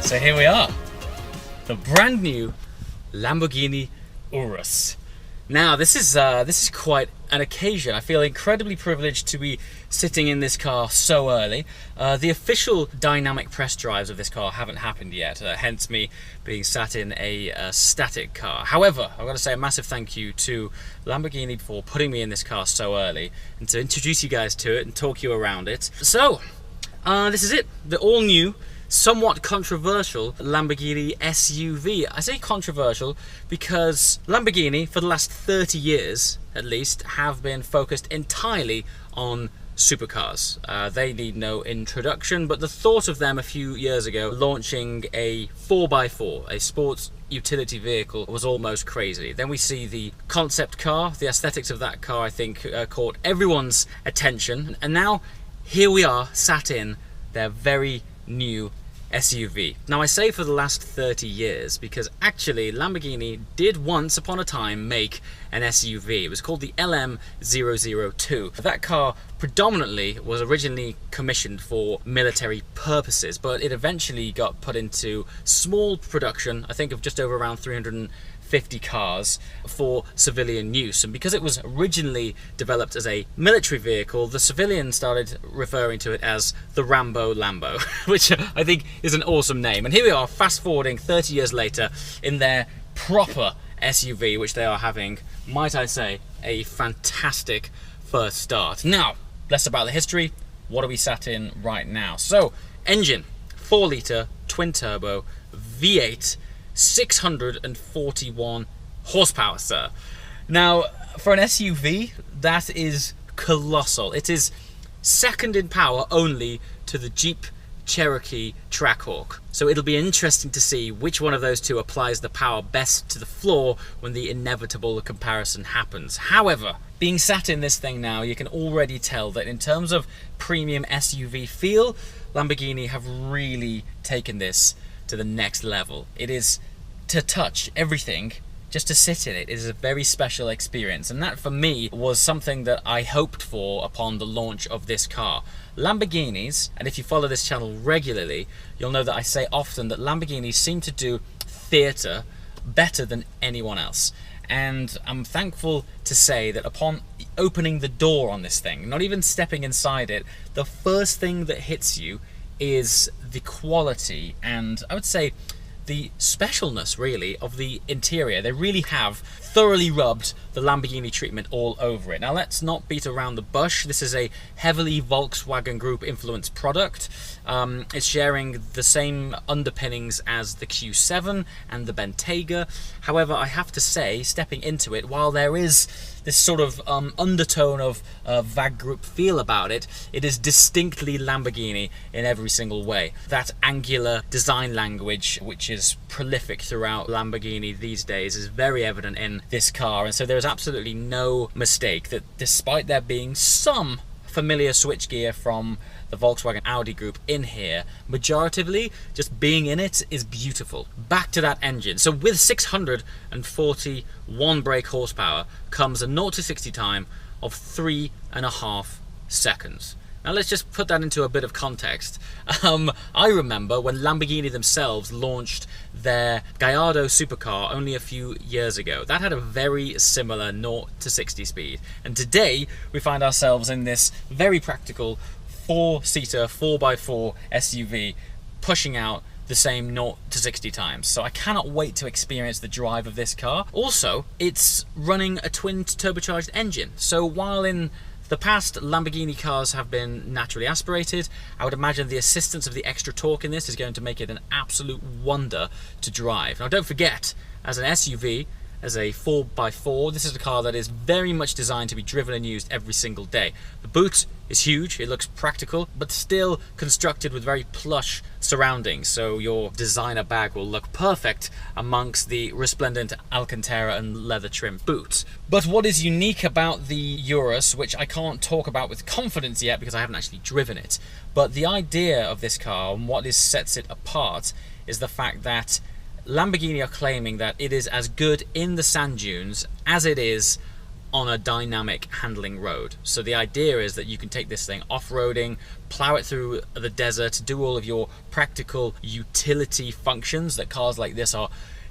So here we are, the brand new Lamborghini Urus. Now this is quite an occasion. I feel incredibly privileged to be sitting in this car so early. The official dynamic press drives of this car haven't happened yet, hence me being sat in a static car. However, I've got to say a massive thank you to Lamborghini for putting me in this car so early and to introduce you guys to it and talk you around it. So, this is it, the all new, somewhat controversial Lamborghini SUV. I say controversial because Lamborghini, for the last 30 years at least, have been focused entirely on supercars. They need no introduction, but the thought of them a few years ago launching a 4x4, a sports utility vehicle, was almost crazy. Then we see the concept car. The aesthetics of that car, I think, caught everyone's attention, and now here we are sat in their very new SUV. Now I say for the last 30 years because actually Lamborghini did once upon a time make an SUV. It was called the LM002. That car predominantly was originally commissioned for military purposes, but it eventually got put into small production, I think of just over around 350 cars for civilian use. And because it was originally developed as a military vehicle, the civilians started referring to it as the Rambo Lambo, which I think is an awesome name. And here we are, fast forwarding 30 years later in their proper SUV, which they are having, might I say, a fantastic first start. Now, less about the history. What are we sat in right now? So, engine, 4-litre, twin-turbo, V8, 641 horsepower, sir. Now, for an SUV, that is colossal. It is second in power only to the Jeep Cherokee Trackhawk. So it'll be interesting to see which one of those two applies the power best to the floor when the inevitable comparison happens. However, being sat in this thing now, you can already tell that in terms of premium SUV feel, Lamborghini have really taken this to the next level. It is to touch everything, just to sit in it is a very special experience, and that for me was something that I hoped for upon the launch of this car. Lamborghinis, and if you follow this channel regularly, you'll know that I say often that Lamborghinis seem to do theatre better than anyone else. And I'm thankful to say that upon opening the door on this thing, not even stepping inside it, the first thing that hits you is the quality and I would say the specialness really of the interior. They really have thoroughly rubbed the Lamborghini treatment all over it. Now let's not beat around the bush. This is a heavily Volkswagen Group influenced product. It's sharing the same underpinnings as the Q7 and the Bentayga. However, I have to say, stepping into it, while there is this sort of undertone of VAG Group feel about it, it is distinctly Lamborghini in every single way. That angular design language, which is prolific throughout Lamborghini these days, is very evident in this car, and so there's absolutely no mistake that despite there being some familiar switchgear from the Volkswagen Audi group in here, majoritively just being in it is beautiful. Back to that engine. So with 641 brake horsepower comes a 0 to 60 time of 3.5 seconds. Now let's just put that into a bit of context. I remember when Lamborghini themselves launched their Gallardo supercar only a few years ago. That had a very similar 0 to 60 speed. And today we find ourselves in this very practical 4-seater, 4x4 SUV pushing out the same 0 to 60 times. So I cannot wait to experience the drive of this car. Also, it's running a twin turbocharged engine. So while in the past Lamborghini cars have been naturally aspirated, I would imagine the assistance of the extra torque in this is going to make it an absolute wonder to drive. Now don't forget, as an SUV, as a 4x4, this is a car that is very much designed to be driven and used every single day. The boot is huge, it looks practical, but still constructed with very plush surroundings, so your designer bag will look perfect amongst the resplendent Alcantara and leather trim boot. But what is unique about the Urus, which I can't talk about with confidence yet because I haven't actually driven it, but the idea of this car and what sets it apart is the fact that Lamborghini are claiming that it is as good in the sand dunes as it is on a dynamic handling road. So the idea is that you can take this thing off-roading, plow it through the desert, do all of your practical utility functions that cars like this are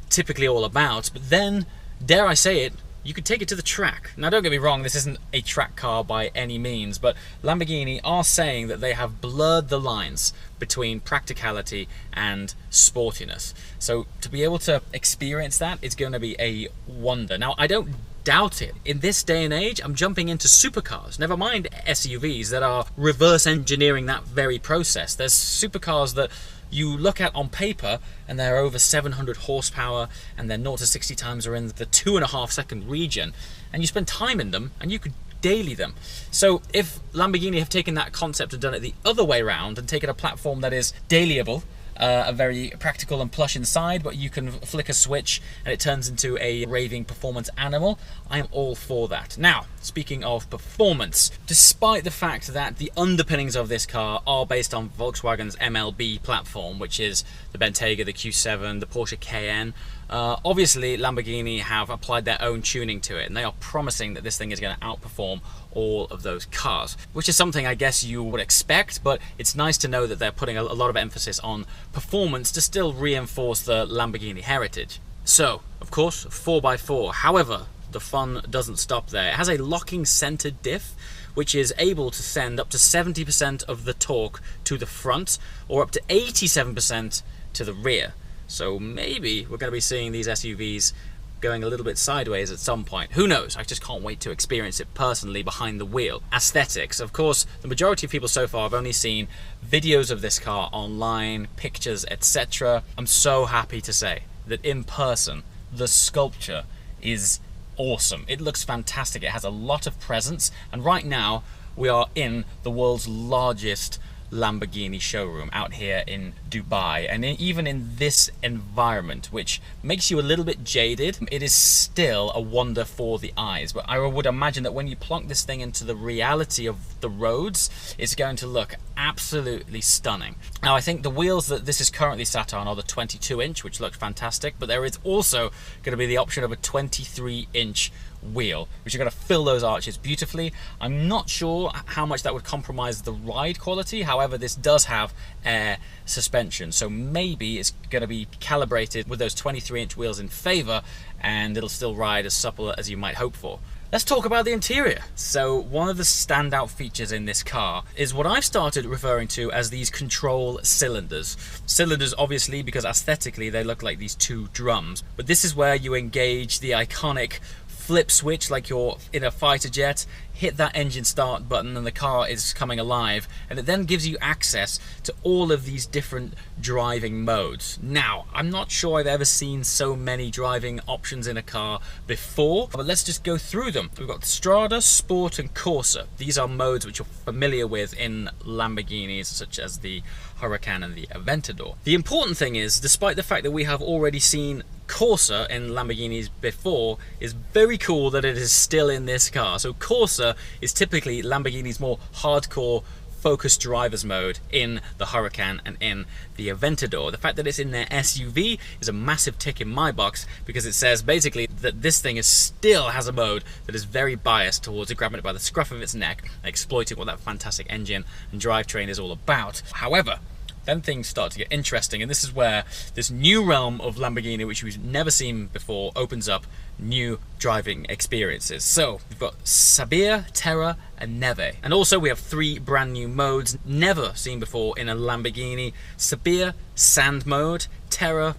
typically all about, but then, dare I say it, you could take it to the track. Now don't get me wrong, this isn't a track car by any means, but Lamborghini are saying that they have blurred the lines between practicality and sportiness. So to be able to experience that, it's going to be a wonder. Now I don't doubt it. In this day and age, I'm jumping into supercars, never mind SUVs that are reverse engineering that very process. There's supercars that you look at on paper and they're over 700 horsepower and their 0 to 60 times are in the 2.5 second region, and you spend time in them and you could daily them. So if Lamborghini have taken that concept and done it the other way around and taken a platform that is dailyable, a very practical and plush inside, but you can flick a switch and it turns into a raving performance animal, I am all for that. Now, speaking of performance, despite the fact that the underpinnings of this car are based on Volkswagen's MLB platform, which is the Bentayga, the Q7, the Porsche Cayenne, obviously Lamborghini have applied their own tuning to it, and they are promising that this thing is going to outperform all of those cars, which is something I guess you would expect, but it's nice to know that they're putting a lot of emphasis on performance to still reinforce the Lamborghini heritage. So, of course, 4x4. However, the fun doesn't stop there. It has a locking center diff, which is able to send up to 70% of the torque to the front, or up to 87% to the rear. So maybe we're going to be seeing these SUVs going a little bit sideways at some point. Who knows? I just can't wait to experience it personally behind the wheel. Aesthetics. Of course, the majority of people so far have only seen videos of this car online, pictures, etc. I'm so happy to say that in person, the sculpture is awesome. It looks fantastic. It has a lot of presence, and right now we are in the world's largest Lamborghini showroom out here in Dubai, and even in this environment, which makes you a little bit jaded, it is still a wonder for the eyes. But I would imagine that when you plonk this thing into the reality of the roads, it's going to look absolutely stunning. Now I think the wheels that this is currently sat on are the 22-inch, which looks fantastic, but there is also going to be the option of a 23-inch wheel, which are going to fill those arches beautifully. I'm not sure how much that would compromise the ride quality. However, this does have air suspension, so maybe it's going to be calibrated with those 23-inch wheels in favor, and it'll still ride as supple as you might hope for. Let's talk about the interior. So one of the standout features in this car is what I've started referring to as these control cylinders. Cylinders obviously because aesthetically they look like these two drums, but this is where you engage the iconic flip switch like you're in a fighter jet, hit that engine start button and the car is coming alive, and it then gives you access to all of these different driving modes. Now, I'm not sure I've ever seen so many driving options in a car before, but let's just go through them. We've got Strada, Sport and Corsa. These are modes which you're familiar with in Lamborghinis such as the Huracan and the Aventador. The important thing is, despite the fact that we have already seen Corsa in Lamborghinis before, is very cool that it is still in this car. So Corsa is typically Lamborghini's more hardcore focused driver's mode in the Huracan and in the Aventador. The fact that it's in their SUV is a massive tick in my box, because it says basically that this thing still has a mode that is very biased towards grabbing it by the scruff of its neck and exploiting what that fantastic engine and drivetrain is all about. However, then things start to get interesting, and this is where this new realm of Lamborghini, which we've never seen before, opens up new driving experiences. So we've got Sabia, Terra and Neve, and also we have 3 brand new modes never seen before in a Lamborghini: Sabia, sand mode; Terra,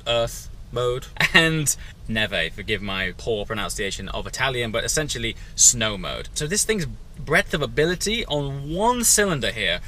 earth mode; and Neve, forgive my poor pronunciation of Italian, but essentially snow mode. So this thing's breadth of ability on one cylinder here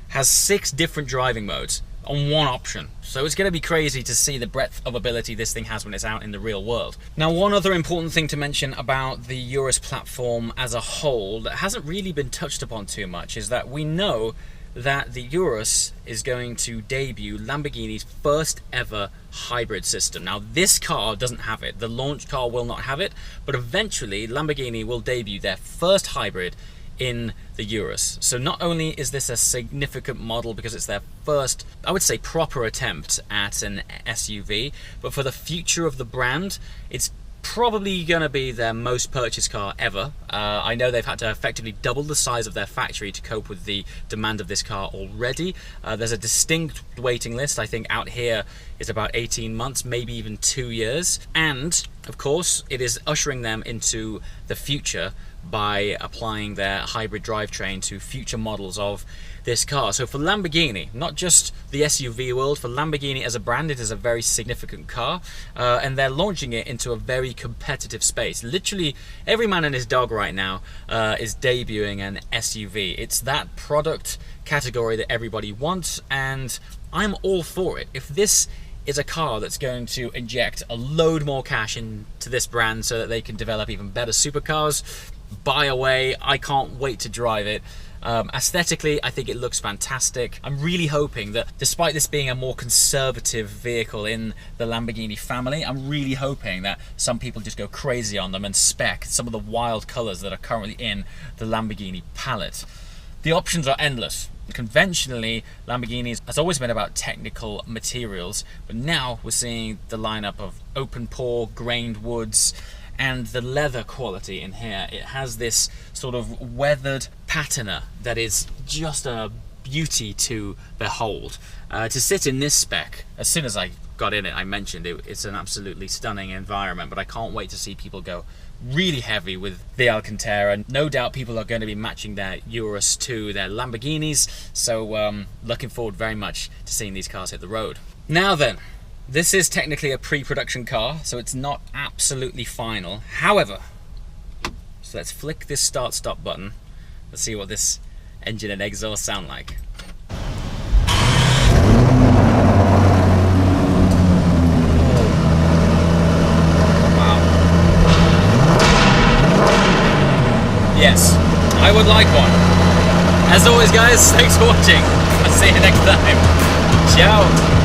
has 6 different driving modes on one option. So it's going to be crazy to see the breadth of ability this thing has when it's out in the real world. Now, one other important thing to mention about the Urus platform as a whole that hasn't really been touched upon too much is that we know that the Urus is going to debut Lamborghini's first ever hybrid system. Now, this car doesn't have it. The launch car will not have it, but eventually Lamborghini will debut their first hybrid in the Urus. So not only is this a significant model because it's their first, I would say, proper attempt at an SUV, but for the future of the brand, it's probably going to be their most purchased car ever. I know they've had to effectively double the size of their factory to cope with the demand of this car already. There's a distinct waiting list. I think out here is about 18 months, maybe even 2 years. And of course, it is ushering them into the future by applying their hybrid drivetrain to future models of this car. So for Lamborghini, not just the SUV world, for Lamborghini as a brand, it is a very significant car, and they're launching it into a very competitive space. Literally every man and his dog right now is debuting an SUV. It's that product category that everybody wants, and I'm all for it. If this is a car that's going to inject a load more cash into this brand so that they can develop even better supercars, buy away. I can't wait to drive it. Aesthetically, I think it looks fantastic. I'm really hoping that despite this being a more conservative vehicle in the Lamborghini family, I'm really hoping that some people just go crazy on them and spec some of the wild colors that are currently in the Lamborghini palette. The options are endless. Conventionally, Lamborghini has always been about technical materials, but now we're seeing the lineup of open pore, grained woods, and the leather quality in here. It has this sort of weathered patina that is just a beauty to behold. To sit in this spec, as soon as I got in it, I mentioned it's an absolutely stunning environment, but I can't wait to see people go really heavy with the Alcantara. No doubt people are going to be matching their Urus to their Lamborghinis, so looking forward very much to seeing these cars hit the road. Now then, this is technically a pre-production car, so it's not absolutely final. However, so let's flick this start-stop button. Let's see what this engine and exhaust sound like. Wow. Yes, I would like one. As always, guys, thanks for watching. I'll see you next time. Ciao.